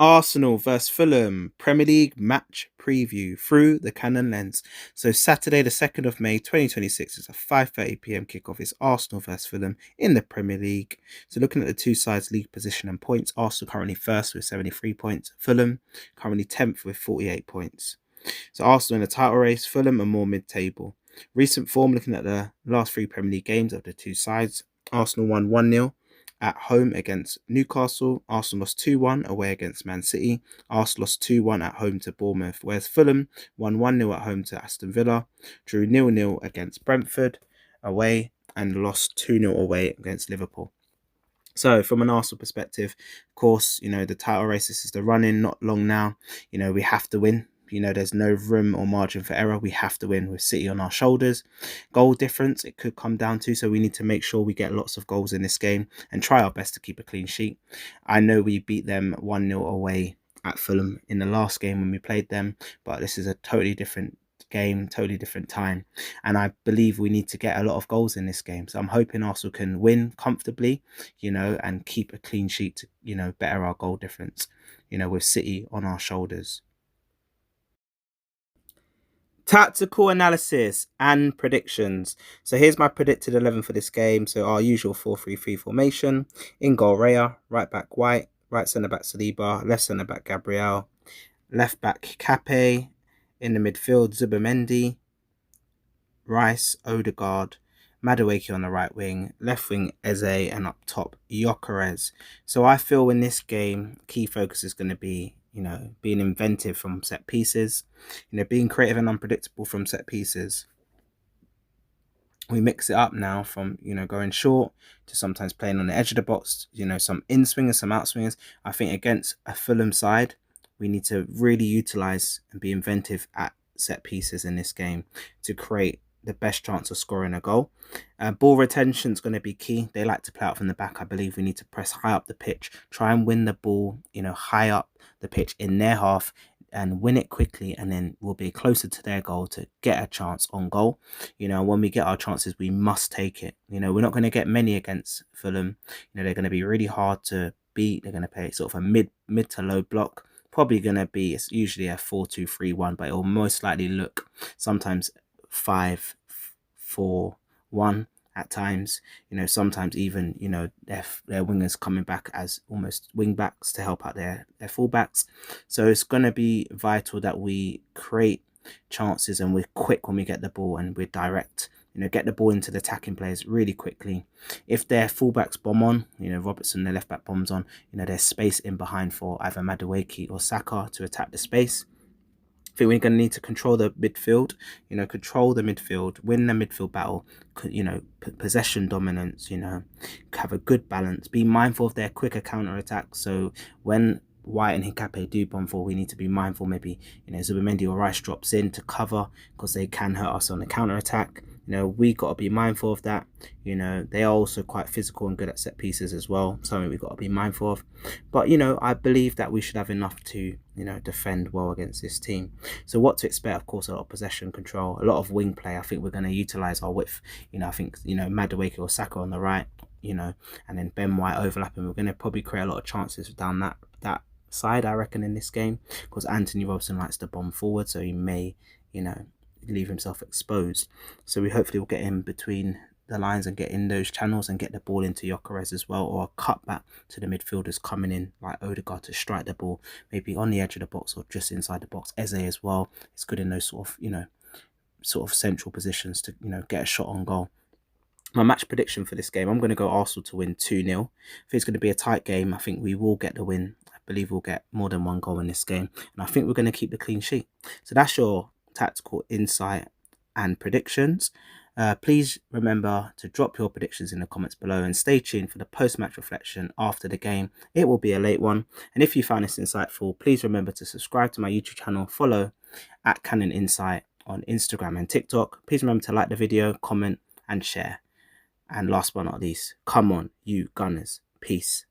Arsenal versus Fulham Premier League match preview through the Canon lens. So Saturday, the 2nd of May, 2026 is a 5:30 p.m. kickoff. It's Arsenal versus Fulham in the Premier League. So looking at the two sides' league position and points, Arsenal currently first with 73 points. Fulham currently 10th with 48 points. So Arsenal in the title race, Fulham are more mid-table. Recent form, looking at the last three Premier League games of the two sides, Arsenal won 1-0 at home against Newcastle. Arsenal lost 2-1 away against Man City. Arsenal lost 2-1 at home to Bournemouth, whereas Fulham won 1-0 at home to Aston Villa, drew 0-0 against Brentford away, and lost 2-0 away against Liverpool. So from an Arsenal perspective, of course, the title race, this is the run-in, not long now. We have to win. There's no room or margin for error. We have to win with City on our shoulders. Goal difference, it could come down to, so we need to make sure we get lots of goals in this game and try our best to keep a clean sheet. I know we beat them 1-0 away at Fulham in the last game when we played them, but this is a totally different game, totally different time, and I believe we need to get a lot of goals in this game. So I'm hoping Arsenal can win comfortably, and keep a clean sheet to, better our goal difference, with City on our shoulders. Tactical analysis and predictions. So here's my predicted 11 for this game. So our usual 4-3-3 formation. In goal, Raya. Right back, White. Right centre back, Saliba. Left centre back, Gabriel. Left back, Cape. In the midfield, Zubimendi. Rice, Odegaard. Madueke on the right wing. Left wing, Eze. And up top, Gyökeres. So I feel in this game, key focus is going to be being inventive from set pieces, being creative and unpredictable from set pieces. We mix it up now from, going short to sometimes playing on the edge of the box, some in swingers, some out swingers. I think against a Fulham side, we need to really utilize and be inventive at set pieces in this game to create the best chance of scoring a goal. Ball retention is going to be key. They like to play out from the back. I believe we need to press high up the pitch, try and win the ball, high up the pitch in their half and win it quickly, and then we'll be closer to their goal to get a chance on goal. When we get our chances, we must take it. We're not going to get many against Fulham. They're going to be really hard to beat. They're going to play sort of a mid to low block. Probably going to be, it's usually a 4-2-3-1, but it will most likely look sometimes 5-4-1 at times. Sometimes even their wingers coming back as almost wing backs to help out their fullbacks. So it's going to be vital that we create chances and we're quick when we get the ball and we're direct. Get the ball into the attacking players really quickly. If their fullbacks bomb on, Robertson, their left back bombs on, there's space in behind for either Madueke or Saka to attack the space. I think we're going to need to control the midfield, win the midfield battle, possession dominance, have a good balance, be mindful of their quicker counter attacks. So when White and Hikape do bomb for, we need to be mindful. Maybe Zubimendi or Rice drops in to cover because they can hurt us on the counter attack. We got to be mindful of that. They are also quite physical and good at set pieces as well. Something we got to be mindful of. But I believe that we should have enough to defend well against this team. So what to expect? Of course, a lot of possession control, a lot of wing play. I think we're going to utilize our width. I think Madueke or Saka on the right. And then Ben White overlapping. We're going to probably create a lot of chances down that side, I reckon, in this game, because Anthony Robson likes to bomb forward, so he may leave himself exposed. So we hopefully will get in between the lines and get in those channels and get the ball into Gyökeres as well, or a cut back to the midfielders coming in like Odegaard to strike the ball maybe on the edge of the box or just inside the box. Eze as well, it's good in those sort of central positions to get a shot on goal. My match prediction for this game, I'm going to go Arsenal to win 2-0. I think it's going to be a tight game. I think we will get the win. I believe we'll get more than one goal in this game, and I think we're going to keep the clean sheet. So that's your tactical insight and predictions. Please remember to drop your predictions in the comments below and stay tuned for the post-match reflection after the game. It will be a late one. And if you found this insightful, please remember to subscribe to my YouTube channel, follow at Canon Insight on Instagram and TikTok. Please remember to like the video, comment and share. And last but not least, come on, you Gunners. Peace.